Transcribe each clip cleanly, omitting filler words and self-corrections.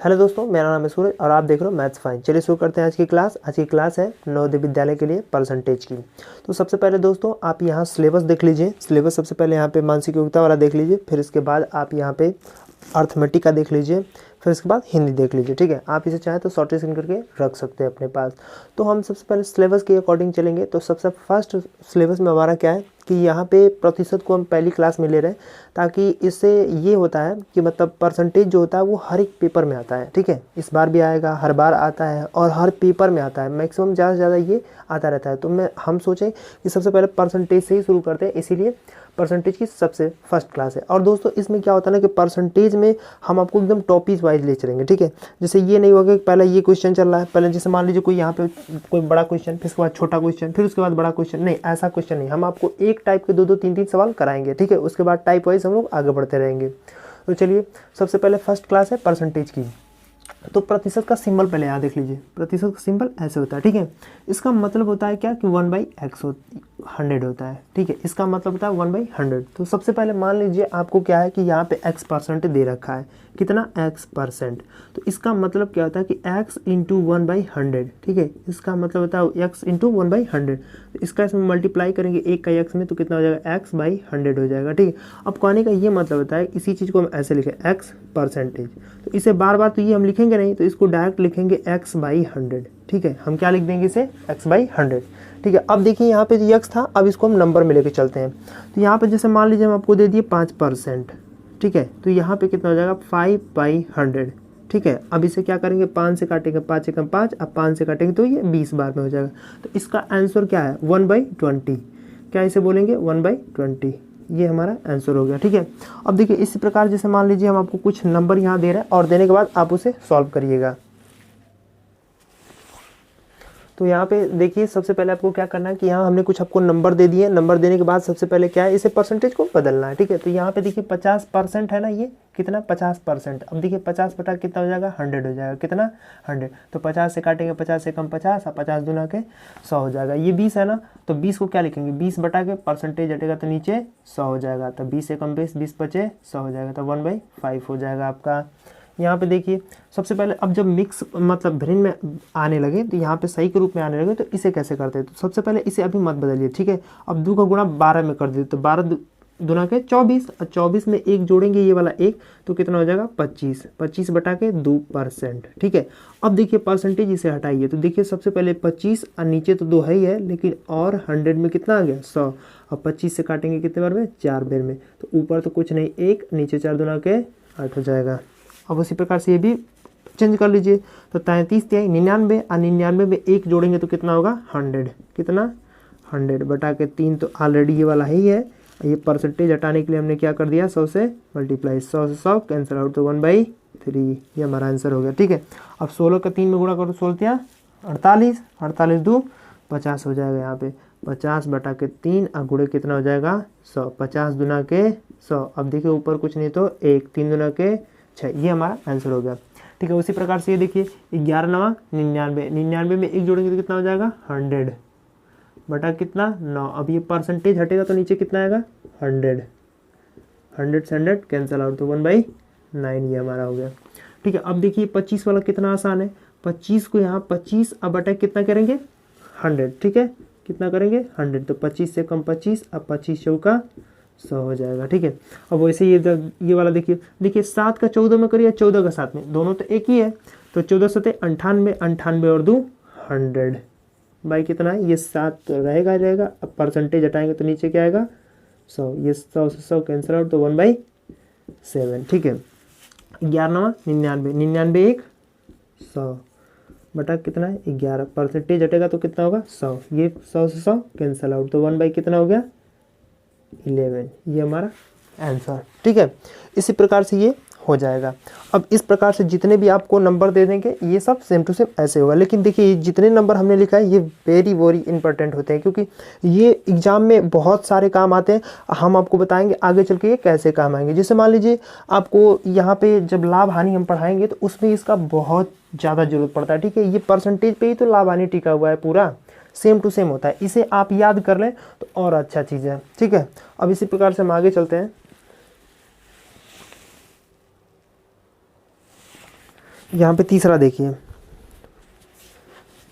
Hello दोस्तों, मेरा नाम है सूरज और आप देख रहे हो मैथ्स फाइन। चलिए शुरू करते हैं आज की क्लास। आज की क्लास है नवोदय विद्यालय के लिए परसेंटेज की। तो सबसे पहले दोस्तों आप यहाँ सिलेबस देख लीजिए। सिलेबस सबसे पहले यहाँ पे मानसिक योग्यता वाला देख लीजिए, फिर इसके बाद आप यहाँ पे अर्थमेटिक का देख लीजिए, फिर इसके बाद हिंदी देख लीजिए। ठीक है, आप इसे चाहें तो शॉर्ट स्क्रीन करके रख सकते हैं अपने पास। तो हम सबसे पहले सिलेबस के अकॉर्डिंग चलेंगे। तो सबसे फर्स्ट सिलेबस में हमारा क्या है कि यहाँ पे प्रतिशत को हम पहली क्लास में ले रहे हैं, ताकि इससे ये होता है कि मतलब परसेंटेज जो होता है वो हर एक पेपर में आता है। ठीक है, इस बार भी आएगा, हर बार आता है और हर पेपर में आता है, मैक्सिमम ज़्यादा से ज़्यादा ये आता रहता है। तो हम सोचें कि सबसे पहले परसेंटेज से ही शुरू करते हैं, इसीलिए परसेंटेज की सबसे फर्स्ट क्लास है। और दोस्तों इसमें क्या होता है ना कि परसेंटेज में हम आपको एकदम टॉपिक वाइज ले चलेंगे। ठीक है, जैसे ये नहीं होगा कि पहले ये क्वेश्चन चल रहा है, पहले जैसे मान लीजिए कोई यहाँ पे कोई बड़ा क्वेश्चन, फिर उसके बाद छोटा क्वेश्चन, फिर उसके बाद बड़ा क्वेश्चन, नहीं ऐसा क्वेश्चन नहीं। हम आपको एक टाइप के दो तीन सवाल कराएंगे। ठीक है, उसके बाद टाइप वाइज हम लोग आगे बढ़ते रहेंगे। तो चलिए सबसे पहले फर्स्ट क्लास है परसेंटेज की। तो प्रतिशत का सिंबल पहले यहाँ देख लीजिए। प्रतिशत का सिंबल ऐसे होता है। ठीक है, इसका मतलब होता है क्या कि 1/x 100 होता है। ठीक है, इसका मतलब होता है 1/100। तो सबसे पहले मान लीजिए आपको क्या है कि यहाँ पे x% दे रखा है, कितना x%। तो इसका मतलब क्या होता है कि x इंटू 1/100। ठीक है, इसका मतलब होता है x इंटू 1/100। तो इसका इसमें मल्टीप्लाई करेंगे एक का x में, तो कितना हो जाएगा x/100 हो जाएगा। ठीक है, अब कहने का ये मतलब होता है इसी चीज़ को हम ऐसे लिखें x%। तो इसे बार बार तो ये हम लिखेंगे नहीं, तो इसको डायरेक्ट लिखेंगे x/100। ठीक है, हम क्या लिख देंगे इसे x/100। ठीक है, अब देखिए यहाँ पे जो x था, अब इसको हम नंबर में लेके चलते हैं। तो यहाँ पे जैसे मान लीजिए हम आपको दे दिए 5%। ठीक है, तो यहाँ पे कितना हो जाएगा 5/100। ठीक है, अब इसे क्या करेंगे, 5 से काटेंगे, 5 एकम 5, अब 5 से काटेंगे तो ये 20 बार में हो जाएगा। तो इसका आंसर क्या है 1/20। क्या इसे बोलेंगे 1/20। ये हमारा आंसर हो गया। ठीक है, अब देखिए इसी प्रकार जैसे मान लीजिए हम आपको कुछ नंबर यहाँ दे रहे हैं और देने के बाद आप उसे सॉल्व करिएगा। तो यहाँ पे देखिए सबसे पहले आपको क्या करना है कि यहाँ हमने कुछ आपको नंबर दे दिए। नंबर देने के बाद सबसे पहले क्या है, इसे परसेंटेज को बदलना है। ठीक है, तो यहाँ पे देखिए 50% है ना, ये कितना 50%। अब देखिए 50 बटा कितना हो जाएगा 100 हो जाएगा, कितना 100। तो 50 से काटेंगे, 50 से कम 50 और 50 दूना के 100 हो जाएगा। ये 20 है ना, तो 20 को क्या लिखेंगे 20 बटा के परसेंटेज हटेगा तो नीचे 100 हो जाएगा। तो 20 से कम 20 बचे 100 हो जाएगा, तो 1/5 हो जाएगा आपका। यहाँ पे देखिए सबसे पहले अब जब मिक्स मतलब भिन्न में आने लगे, तो यहाँ पे सही के रूप में आने लगे, तो इसे कैसे करते हैं। तो सबसे पहले इसे अभी मत बदलिए। ठीक है, अब 2 का गुणा 12 में कर दीजिए, तो 12 दूना के 24 और 24 में एक जोड़ेंगे, ये वाला एक, तो कितना हो जाएगा 25। 25 बटा के 2%। ठीक है, अब देखिए परसेंटेज इसे हटाइए, तो देखिए सबसे पहले 25 और नीचे तो 2 है ही है, लेकिन और 100 में कितना आ गया 100। और 25 से काटेंगे कितने बार में 4 बार में, तो ऊपर तो कुछ नहीं, 1 नीचे 4 दूना के 8 हो जाएगा। अब उसी प्रकार से ये भी चेंज कर लीजिए। तो 33 तिहाई 99 और 99 में एक जोड़ेंगे तो कितना होगा 100। कितना 100 बटा के 3, तो ऑलरेडी ये वाला ही है। ये परसेंटेज हटाने के लिए हमने क्या कर दिया 100 से मल्टीप्लाई, 100 से 100 कैंसिल आउट, तो 1/3 ये हमारा आंसर हो गया। ठीक है, अब 16 का 3 में गुणा करो, 16 तिया 48, 48 2 50 हो जाएगा। यहाँ पे 50 बटा के 3 और गुणे कितना हो जाएगा 100। 50 दुना के 100। अब देखिए ऊपर कुछ नहीं तो 1, 3 दुना के 6, ये हमारा आंसर हो गया। ठीक है, उसी प्रकार से ये देखिए 11 9 99, 99 में एक जोड़ेंगे तो कितना हो जाएगा 100 बटा कितना 9। अब ये परसेंटेज हटेगा तो नीचे कितना आएगा 100। 100 से 100 कैंसिल आउट, तो 1/9 ये हमारा हो गया। ठीक है, अब देखिए 25 वाला कितना आसान है। 25 को यहाँ 25 अब बटा कितना करेंगे 100। ठीक है, कितना करेंगे 100, तो 25 से कम 25, अब 25 चौका 100 हो जाएगा। ठीक है, अब वैसे ये वाला देखिए 7 का 14 में करिए, 14 का 7 में, दोनों तो एक ही है। तो 14 7 98, 98 और 2 100 बाई कितना है, ये 7 तो रहेगा। अब परसेंटेज हटाएंगे तो नीचे क्या आएगा 100। ये 100 से 100 कैंसिल आउट, तो 1/7। ठीक है, 11 99, 99 1 100 बटा कितना है 11, परसेंटेज हटेगा तो कितना होगा 100। ये 100 से 100 कैंसिल आउट, तो 1 कितना हो गया 11। ये हमारा आंसर। ठीक है, इसी प्रकार से ये हो जाएगा। अब इस प्रकार से जितने भी आपको नंबर दे देंगे ये सब सेम टू सेम ऐसे होगा। लेकिन देखिए जितने नंबर हमने लिखा है ये वेरी इंपॉर्टेंट होते हैं, क्योंकि ये एग्जाम में बहुत सारे काम आते हैं। हम आपको बताएंगे आगे चल के ये कैसे काम आएंगे। जैसे मान लीजिए आपको यहाँ पे जब लाभ हानि हम पढ़ाएंगे तो उसमें इसका बहुत ज़्यादा जरूरत पड़ता है। ठीक है, ये परसेंटेज पे ही तो लाभ हानि टिका हुआ है, पूरा सेम टू सेम होता है। इसे आप याद कर लें तो और अच्छा चीज़ है। ठीक है, अब इसी प्रकार से हम आगे चलते हैं। यहाँ पे तीसरा देखिए,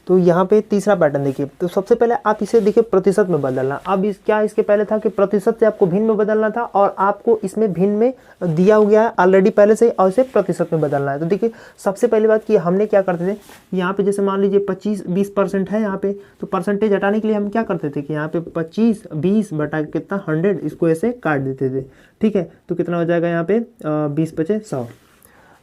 तो यहाँ पे तीसरा पैटर्न देखिए। तो सबसे पहले आप इसे देखिए प्रतिशत में बदलना। अब इस क्या इसके पहले था कि प्रतिशत से आपको भिन्न में बदलना था, और आपको इसमें भिन्न में दिया हो गया है ऑलरेडी पहले से, और इसे प्रतिशत में बदलना है। तो देखिए सबसे पहली बात कि हमने क्या करते थे, यहाँ पे जैसे मान लीजिए 25-20% है यहाँ पे, तो परसेंटेज हटाने के लिए हम क्या करते थे कि यहाँ पे 25-20 बटा कितना 100, इसको ऐसे काट देते थे। ठीक है, तो कितना हो जाएगा यहाँ पे 20-25-100।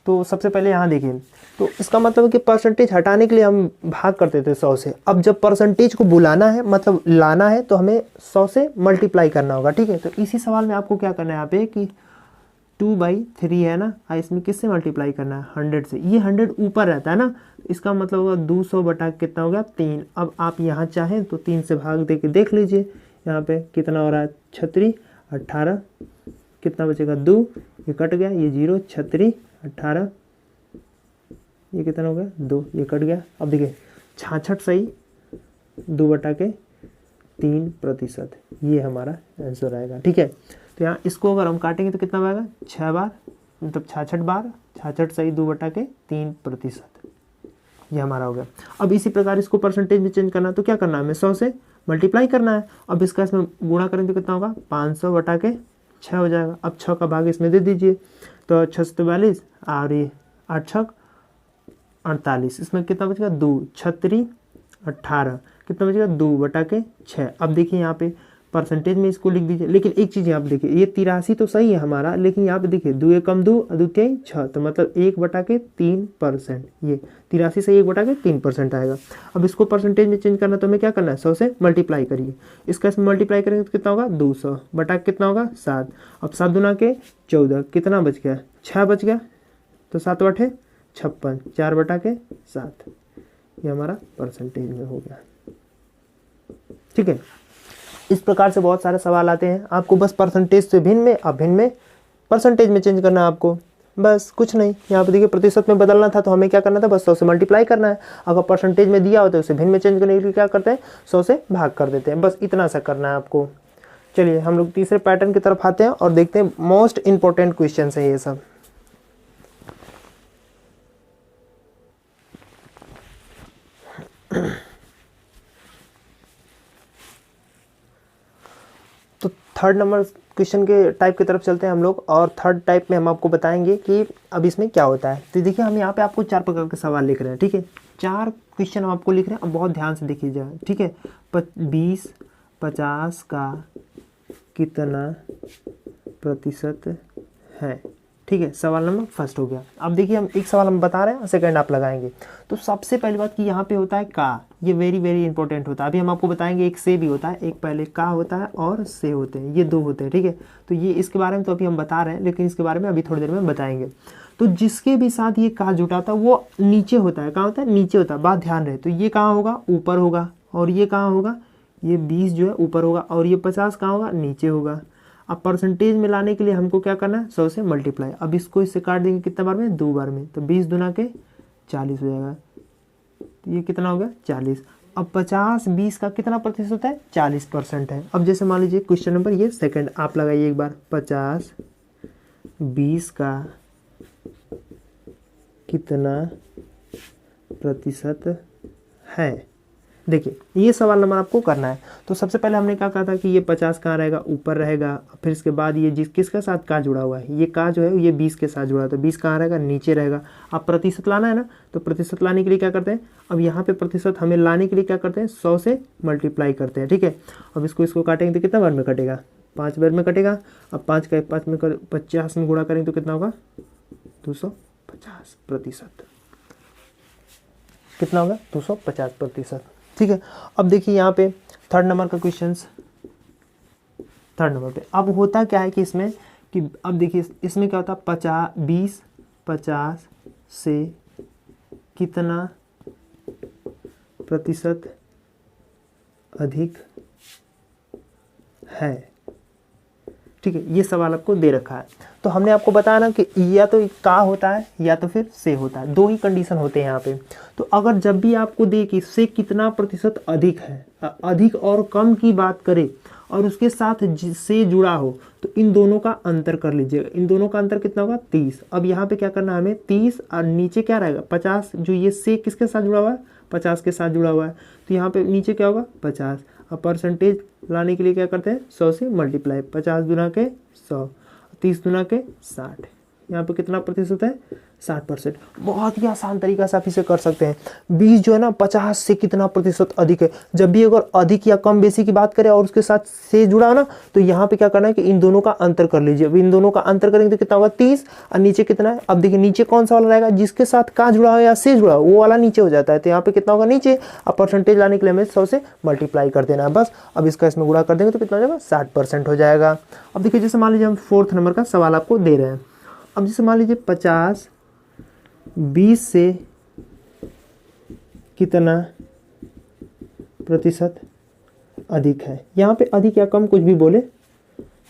तो सबसे पहले यहाँ देखिए, तो इसका मतलब है कि परसेंटेज हटाने के लिए हम भाग करते थे 100 से। अब जब परसेंटेज को बुलाना है, मतलब लाना है, तो हमें 100 से मल्टीप्लाई करना होगा। ठीक है, तो इसी सवाल में आपको क्या करना है यहाँ पे कि 2/3 है ना, इसमें किससे मल्टीप्लाई करना है 100 से। ये 100 ऊपर रहता है ना, इसका मतलब होगा 200 बटा कितना हो गया 3। अब आप यहाँ चाहें तो 3 से भाग दे के देख लीजिए, यहाँ पे कितना हो रहा है 36 18, कितना बचेगा 2, ये कट गया, ये 0 36 18, ये कितना हो गया 2, ये कट गया। अब देखिए 66 सही 2/3%, ये हमारा आंसर आएगा। ठीक है, तो यहाँ इसको अगर हम काटेंगे तो कितना आएगा 6 बार, मतलब 66 बार, 66 सही 2/3%, ये हमारा हो गया। अब इसी प्रकार इसको परसेंटेज में चेंज करना है, तो क्या करना है, हमें 100 से मल्टीप्लाई करना है। अब इसका इसमें गुणा करेंगे तो कितना होगा 500 बटा के 6 हो जाएगा। अब 6 का भाग इसमें दे दीजिए, तो 6 से 42, और ये 8 6 48, इसमें कितना बचेगा 2 36 18, कितना बचेगा 2 बटा के 6। अब देखिए यहाँ पे परसेंटेज में इसको लिख दीजिए, लेकिन एक चीज़ यहाँ पे देखिए, ये 83 तो सही है हमारा, लेकिन यहाँ पे देखिए 2 एकम 2 द्वितीय 6, तो मतलब 1/3%, ये 83 से 1/3% आएगा। अब इसको परसेंटेज में चेंज करना, तो हमें क्या करना है 100 से मल्टीप्लाई करिए। इसका इसमें मल्टीप्लाई करेंगे तो कितना होगा 200 बटा कितना होगा 7। अब 7 दूना के 14, कितना बच गया 6 बच गया, तो 7 बटे 56, 4 बटा के 7, ये हमारा परसेंटेज में हो गया। ठीक है, इस प्रकार से बहुत सारे सवाल आते हैं। आपको बस परसेंटेज से भिन्न में, अब भिन्न में परसेंटेज में चेंज करना है आपको, बस कुछ नहीं। यहाँ पे देखिए प्रतिशत में बदलना था, तो हमें क्या करना था, बस 100 से मल्टीप्लाई करना है। अगर परसेंटेज में दिया हो तो उसे भिन्न में चेंज करने के लिए क्या करते हैं 100 से भाग कर देते हैं, बस इतना सा करना है आपको। चलिए हम लोग तीसरे पैटर्न की तरफ आते हैं और देखते हैं, मोस्ट इंपॉर्टेंट क्वेश्चन है ये सब। तो थर्ड नंबर क्वेश्चन के टाइप की तरफ चलते हैं हम लोग, और थर्ड टाइप में हम आपको बताएंगे कि अब इसमें क्या होता है। तो देखिए हम यहाँ पे आपको 4 प्रकार के सवाल लिख रहे हैं। ठीक है, 4 क्वेश्चन हम आपको लिख रहे हैं, अब बहुत ध्यान से देखिएगा। ठीक है, 20-50 का कितना प्रतिशत है। ठीक है, सवाल नंबर फर्स्ट हो गया। अब देखिए हम एक सवाल हम बता रहे हैं, सेकंड आप लगाएंगे। तो सबसे पहली बात कि यहाँ पे होता है का, ये वेरी वेरी इंपॉर्टेंट होता है। अभी हम आपको बताएंगे एक से भी होता है, एक पहले का होता है और से होते हैं, ये 2 होते हैं। ठीक है, तो ये इसके बारे में तो अभी हम बता रहे हैं, लेकिन इसके बारे में अभी थोड़ी देर में बताएंगे। तो जिसके भी साथ ये का जुटा था वो नीचे होता है, कहाँ होता है नीचे होता है, बात ध्यान रहे। तो ये कहाँ होगा ऊपर होगा, और ये कहाँ होगा, ये 20 जो है ऊपर होगा, और ये 50 कहाँ होगा नीचे होगा। अब परसेंटेज में लाने के लिए हमको क्या करना है 100 से मल्टीप्लाई। अब इसको इससे काट देंगे कितना बार में 2 बार में, तो 20 दूना के 40 हो जाएगा, तो ये कितना हो गया 40। अब 50-20 का कितना प्रतिशत है 40% है। अब जैसे मान लीजिए क्वेश्चन नंबर ये सेकंड आप लगाइए एक बार, 50-20 का कितना प्रतिशत है। देखिए ये सवाल नंबर आपको करना है। तो सबसे पहले हमने क्या कहा था कि ये 50 कहाँ रहेगा ऊपर रहेगा, फिर इसके बाद ये जिस किसके साथ का जुड़ा हुआ है, ये का जो है ये 20 के साथ जुड़ा है, तो 20 कहाँ रहेगा नीचे रहेगा। अब प्रतिशत लाना है ना, तो प्रतिशत लाने के लिए क्या करते हैं, अब यहाँ पे प्रतिशत हमें लाने के लिए क्या करते हैं 100 से मल्टीप्लाई करते हैं। ठीक है, अब इसको काटेंगे तो कितना बार में कटेगा 5 बार में कटेगा। अब 5 का 5 में 50 में गुणा करेंगे तो कितना होगा 250%, कितना होगा 250%। ठीक है, अब देखिए यहाँ पे थर्ड नंबर का क्वेश्चन, थर्ड नंबर पे अब होता क्या है कि इसमें कि अब देखिए इसमें क्या होता है 50 से कितना प्रतिशत अधिक है। ठीक है, ये सवाल आपको दे रखा है। तो हमने आपको बताया ना कि या तो का होता है या तो फिर से होता है, दो ही कंडीशन होते हैं यहाँ पे। तो अगर जब भी आपको दे कि से कितना प्रतिशत अधिक है, अधिक और कम की बात करे और उसके साथ से जुड़ा हो, तो इन दोनों का अंतर कर लीजिएगा। इन दोनों का अंतर कितना होगा 30। अब यहाँ पे क्या करना है हमें 30 और नीचे क्या रहेगा 50, जो ये से किसके साथ जुड़ा हुआ है 50 के साथ जुड़ा हुआ है। तो यहाँ पे नीचे क्या होगा 50। अब परसेंटेज लाने के लिए क्या करते हैं 100 से मल्टीप्लाई, 50 गुना के 100, 30 गुना के 60, यहाँ पे कितना प्रतिशत है 60%। बहुत ही आसान तरीका से आप इसे कर सकते हैं। 20 जो है ना 50 से कितना प्रतिशत अधिक है। जब भी अगर अधिक या कम बेसी की बात करें और उसके साथ से जुड़ा हो ना, तो यहाँ पे क्या करना है कि इन दोनों का अंतर कर लीजिए। अब इन दोनों का अंतर करेंगे तो कितना होगा 30 और नीचे कितना है। अब देखिए नीचे कौन सा वाला रहेगा, जिसके साथ का जुड़ा हो या से जुड़ा हो वो वाला नीचे हो जाता है। तो यहाँ पे कितना होगा नीचे। अब परसेंटेज लाने के लिए हमें 100 से मल्टीप्लाई कर देना है बस। अब इसका इसमें गुणा कर देंगे तो कितना हो जाएगा 60% हो जाएगा। अब देखिए जैसे मान लीजिए हम 4th नंबर का सवाल आपको दे रहे हैं। अब जैसे मान लीजिए 50 20 से कितना प्रतिशत अधिक है। यहाँ पे अधिक या कम कुछ भी बोले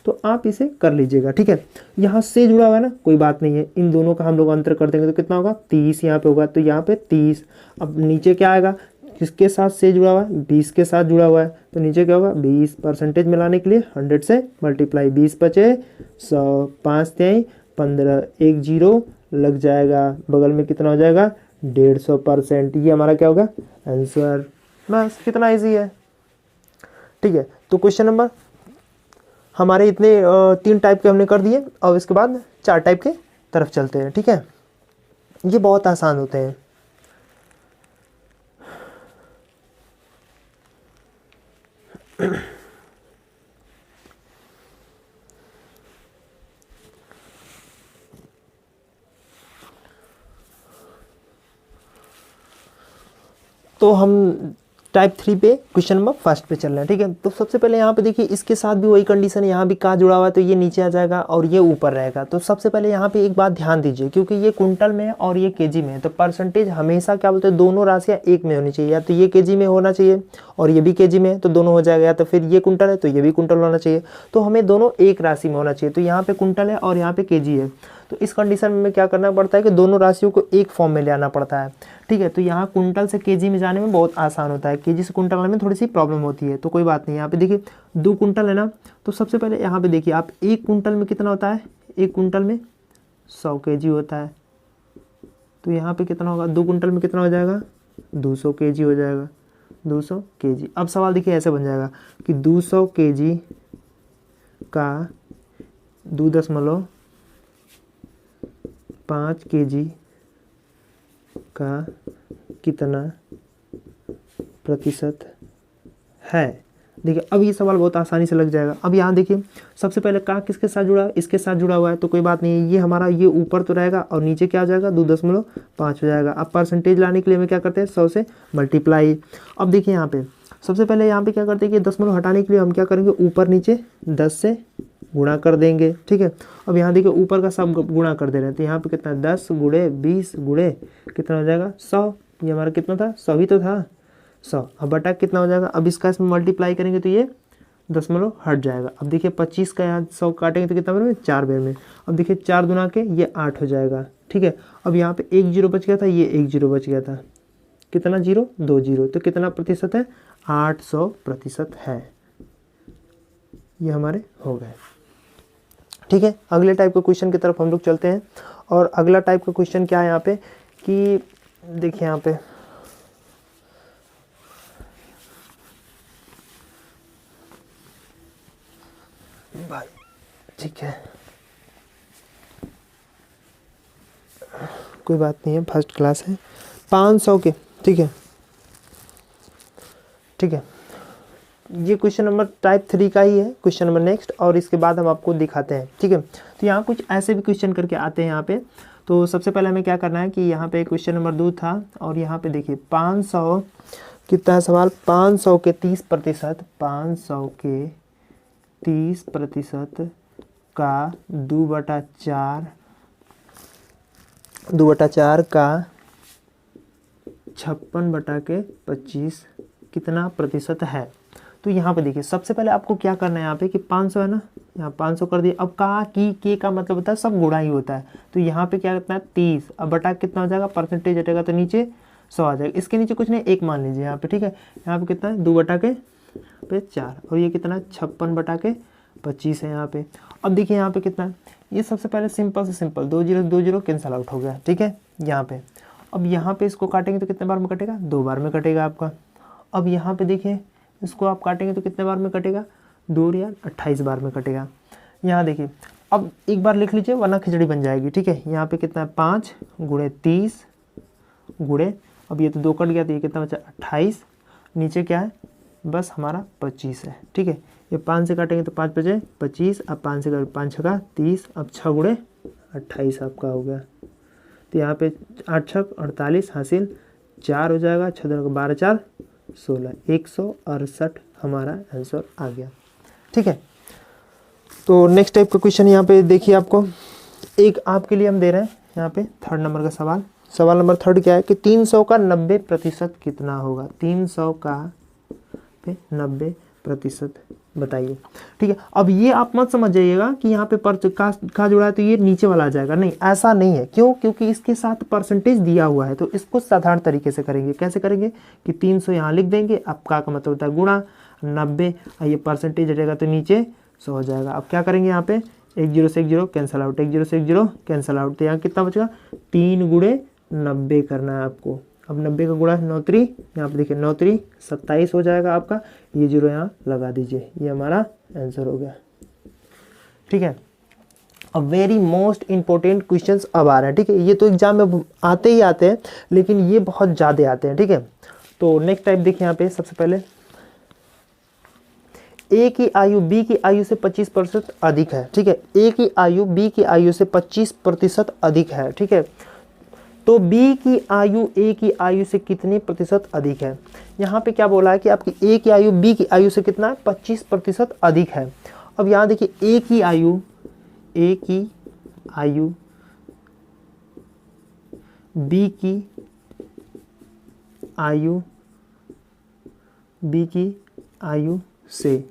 तो आप इसे कर लीजिएगा, ठीक है। यहाँ से जुड़ा हुआ है ना, कोई बात नहीं है, इन दोनों का हम लोग अंतर कर देंगे तो कितना होगा 30 यहाँ पे होगा, तो यहाँ पे 30। अब नीचे क्या आएगा, किसके साथ से जुड़ा हुआ है 20 के साथ जुड़ा हुआ है, तो नीचे क्या होगा 20। परसेंटेज में लाने के लिए 100 से मल्टीप्लाई, 20 बचे 100, 5 3 15, 1 0 लग जाएगा, बगल में कितना हो जाएगा 150%। ये हमारा क्या होगा आंसर। बस कितना इजी है, ठीक है। तो क्वेश्चन नंबर हमारे इतने 3 टाइप के हमने कर दिए, और इसके बाद 4 टाइप के तरफ चलते हैं, ठीक है। ये बहुत आसान होते हैं। तो हम टाइप 3 पे क्वेश्चन नंबर 1 पे चल रहे हैं, ठीक है। तो सबसे पहले यहाँ पे देखिए इसके साथ भी वही कंडीशन है, यहाँ भी का जुड़ा हुआ है तो ये नीचे आ जाएगा और ये ऊपर रहेगा। तो सबसे पहले यहाँ पे एक बात ध्यान दीजिए, क्योंकि ये कुंटल में है और ये केजी में है, तो परसेंटेज हमेशा क्या बोलते हैं दोनों राशियाँ एक में होनी चाहिए। या तो ये केजी में होना चाहिए और ये भी केजी में है तो दोनों हो जाएगा, या तो फिर ये कुंटल है तो ये भी कुंटल होना चाहिए, तो हमें दोनों एक राशि में होना चाहिए। तो यहाँ पे कुंटल है और यहाँ पे केजी है, तो इस कंडीशन में क्या करना पड़ता है कि दोनों राशियों को एक फॉर्म में ले आना पड़ता है, ठीक है। तो यहाँ कुंटल से केजी में जाने में बहुत आसान होता है, केजी से कुंटल आने में थोड़ी सी प्रॉब्लम होती है, तो कोई बात नहीं। यहाँ पे देखिए 2 कुंटल है ना, तो सबसे पहले यहाँ पे देखिए आप 1 कुंटल में कितना होता है, 1 कुंटल में 100 केजी होता है, तो यहाँ पे कितना होगा 2 कुंटल में कितना हो जाएगा 200 केजी हो जाएगा, 200 केजी। अब सवाल देखिए ऐसे बन जाएगा कि 200 केजी का 2.5 केजी का कितना प्रतिशत है। देखिए अब ये सवाल बहुत आसानी से लग जाएगा। अब यहाँ देखिए सबसे पहले का किसके साथ जुड़ा है, इसके साथ जुड़ा हुआ है, तो कोई बात नहीं है, ये हमारा ये ऊपर तो रहेगा और नीचे क्या आ जाएगा 2.5 हो जाएगा। अब परसेंटेज लाने के लिए हमें क्या करते हैं 100 से मल्टीप्लाई। अब देखिए यहाँ पे सबसे पहले यहाँ पे क्या करते हैं कि दशमलव हटाने के लिए हम क्या करेंगे ऊपर नीचे 10 से गुणा कर देंगे, ठीक है। अब यहाँ देखिए ऊपर का सब गुणा कर दे रहे हैं, तो यहाँ पे कितना 10 गुणे 20 गुणे कितना हो जाएगा 100। ये हमारा कितना था 100 ही तो था 100। अब बटा कितना हो जाएगा, अब इसका इसमें मल्टीप्लाई करेंगे तो ये दशमलव हट जाएगा। अब देखिए 25 का यहाँ 100 काटेंगे तो कितना बेर में 4 बेर में। अब देखिए 4 दुना के ये 8 हो जाएगा, ठीक है। अब यहाँ पे 1 जीरो बच गया था, ये 1 जीरो बच गया था, कितना जीरो 2 जीरो, तो कितना प्रतिशत है 800% है। ये हमारे हो गए, ठीक है। अगले टाइप के क्वेश्चन की तरफ हम लोग चलते हैं। और अगला टाइप का क्वेश्चन क्या है यहाँ पे कि देखिए यहाँ पे भाई, ठीक है कोई बात नहीं है, फर्स्ट क्लास है 500 के, ठीक है, ठीक है। ये क्वेश्चन नंबर टाइप 3 का ही है क्वेश्चन नंबर नेक्स्ट, और इसके बाद हम आपको दिखाते हैं, ठीक है। तो यहाँ कुछ ऐसे भी क्वेश्चन करके आते हैं यहाँ पे। तो सबसे पहले हमें क्या करना है कि यहाँ पे क्वेश्चन नंबर 2 था, और यहाँ पे देखिए 500 कितना है सवाल, 500 के 30%, 500 के 30% का 2/4 का 56/25 कितना प्रतिशत है। तो यहाँ पे देखिए सबसे पहले आपको क्या करना है यहाँ पे कि 500 है ना, यहाँ 500 कर दिए। अब का की के का मतलब होता है सब गुणा ही होता है, तो यहाँ पे क्या करना है 30, अब बटा कितना हो जाएगा, परसेंटेज हटेगा तो नीचे 100 आ जाएगा। इसके नीचे कुछ नहीं, 1 मान लीजिए यहाँ पे, ठीक है। यहाँ पे कितना है 2 बटा के पे 4, और ये कितना है 56 बटा के 25 है यहाँ पे। अब देखिए यहाँ पे कितना है, ये सबसे पहले सिंपल से सिंपल 2 0 कैंसिल आउट हो गया, ठीक है यहाँ पे। अब यहाँ पे इसको काटेंगे तो कितने बार में कटेगा, 2 बार में कटेगा आपका। अब यहाँ पे देखिए इसको आप काटेंगे तो कितने बार में कटेगा, 2 या 28 बार में कटेगा। यहाँ देखिए अब एक बार लिख लीजिए वरना खिचड़ी बन जाएगी, ठीक है। यहाँ पे कितना है 5 गुणे 30 गुणे, अब ये तो 2 कट गया तो ये कितना बचा 28, नीचे क्या है बस हमारा 25 है, ठीक है। ये 5 से काटेंगे तो 5 बचे 25, अब 5 से काटेंगे 5 छका 30, अब 6 गुणे 28 आपका हो गया। तो यहाँ पे 8 छक 48 हासिल 4 हो जाएगा, 6 12 12 4 16, 168 हमारा आंसर आ गया, ठीक है। तो नेक्स्ट टाइप का क्वेश्चन यहाँ पे देखिए, आपको एक आपके लिए हम दे रहे हैं यहाँ पे 3rd नंबर का सवाल। सवाल नंबर 3 क्या है कि 300 का 90% कितना होगा, 300 का 90% बताइए, ठीक है। अब ये आप मत समझ जाइएगा कि यहाँ पे का जुड़ा है तो ये नीचे वाला आ जाएगा, नहीं ऐसा नहीं है। क्यों, क्योंकि इसके साथ परसेंटेज दिया हुआ है, तो इसको साधारण तरीके से करेंगे। कैसे करेंगे कि 300 यहाँ लिख देंगे, अब का मतलब होता है गुणा 90, ये परसेंटेज हटेगा तो नीचे 100 हो जाएगा। अब क्या करेंगे यहाँ पे 1 0 से 1 0 कैंसिल आउट, 1 0 से 1 0 कैंसिल आउट, तो यहाँ कितना बचेगा 3 गुणे 90 करना है आपको। अब 90 का गुणा 9 3, यहाँ पे देखिए 9 3 27 हो जाएगा आपका, ये 0 यहाँ लगा दीजिए, ये हमारा आंसर हो गया, ठीक है। अब वेरी मोस्ट इंपॉर्टेंट क्वेश्चंस अब आ रहे हैं, ठीक है। ये तो एग्जाम में आते ही आते हैं, लेकिन ये बहुत ज़्यादा आते हैं, ठीक है। तो नेक्स्ट टाइप देखिए यहाँ पे सबसे पहले, ए की आयु बी की आयु से 25% अधिक है, ठीक है। ए की आयु बी की आयु से 25% अधिक है, ठीक है। तो बी की आयु ए की आयु से कितने प्रतिशत अधिक है। यहाँ पे क्या बोला है कि आपकी ए की आयु बी की आयु से कितना है 25% अधिक है। अब यहाँ देखिए ए की आयु बी की आयु से,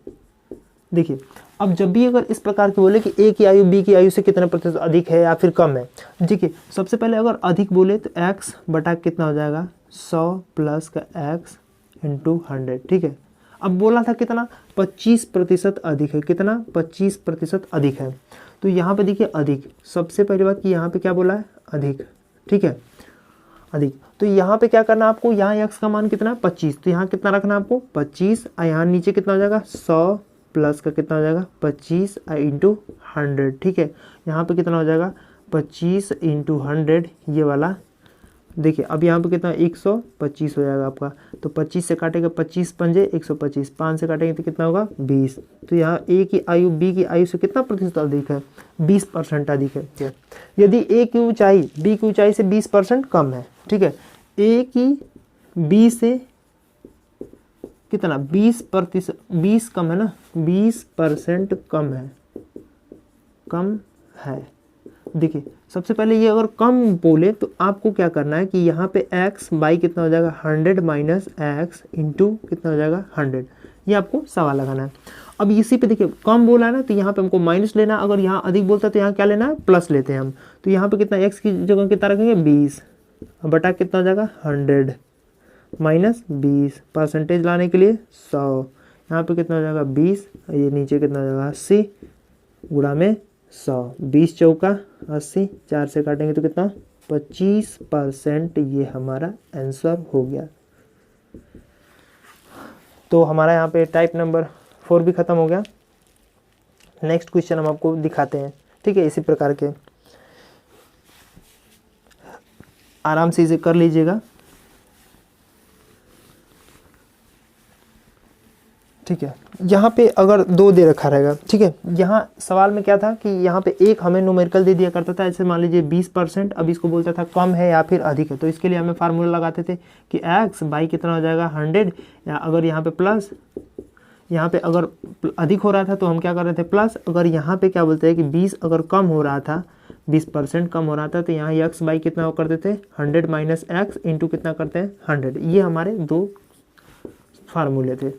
देखिए अब जब भी अगर इस प्रकार की बोले कि ए की आयु बी की आयु से कितना प्रतिशत अधिक है या फिर कम है, देखिए सबसे पहले अगर अधिक बोले तो x बटा कितना हो जाएगा 100 प्लस का x इंटू 100, ठीक है। अब बोला था कितना 25% अधिक है, कितना 25% अधिक है। तो यहाँ पे देखिए अधिक, सबसे पहली बात कि यहाँ पे क्या बोला है अधिक, ठीक है अधिक। तो यहाँ पे क्या करना है आपको, यहाँ x का मान कितना 25, तो यहाँ कितना रखना है आपको 25, और यहाँ नीचे कितना हो जाएगा 100 प्लस का कितना हो जाएगा 25 इंटू 100, ठीक है। यहाँ पे कितना हो जाएगा 25 इंटू 100 ये वाला, देखिए अब यहाँ पे कितना 125 हो जाएगा आपका। तो 25 से काटेगा 25 पंजे 125, 5 से काटेंगे तो कितना होगा 20। तो यहाँ ए की आयु बी की आयु से कितना प्रतिशत अधिक है 20% अधिक है। यदि ए की ऊंचाई बी की ऊंचाई से 20% कम है, ठीक है। ए की बी से कितना 20%, 20 कम है ना, 20% कम है। देखिए सबसे पहले ये अगर कम बोले तो आपको क्या करना है कि यहाँ पे x बाई कितना हो जाएगा 100 माइनस x इंटू कितना हो जाएगा 100, ये आपको सवाल लगाना है। अब इसी पे देखिए कम बोला है ना, तो यहाँ पे हमको माइनस लेना, अगर यहाँ अधिक बोलता है तो यहाँ क्या लेना है प्लस लेते हैं हम। तो यहाँ पे कितना x की जगह कितना रखेंगे 20, बटा कितना हो जाएगा 100 माइनस 20, परसेंटेज लाने के लिए 100, यहाँ पे कितना हो जाएगा 20, ये नीचे कितना हो जाएगा 80 गुणा में 100, 20 चौका 80, 4 से काटेंगे तो कितना 25%, ये हमारा आंसर हो गया। तो हमारा यहाँ पे टाइप नंबर 4 भी ख़त्म हो गया। नेक्स्ट क्वेश्चन हम आपको दिखाते हैं, ठीक है। इसी प्रकार के आराम से इसे कर लीजिएगा, ठीक है। यहाँ पे अगर 2 दे रखा रहेगा, ठीक है। यहाँ सवाल में क्या था कि यहाँ पे एक हमें न्यूमेरिकल दे दिया करता था, ऐसे मान लीजिए 20%, अब इसको बोलता था कम है या फिर अधिक है। तो इसके लिए हमें फार्मूला लगाते थे कि x बाई कितना हो जाएगा 100, या अगर यहाँ पे प्लस, यहाँ पे अगर अधिक हो रहा था तो हम क्या कर रहे थे प्लस, अगर यहाँ पे क्या बोलते हैं कि 20 अगर कम हो रहा था 20% कम हो रहा था तो यहाँ x बाई कितना करते थे 100 माइनस x इंटू कितना करते हैं 100। ये हमारे 2 फार्मूले थे।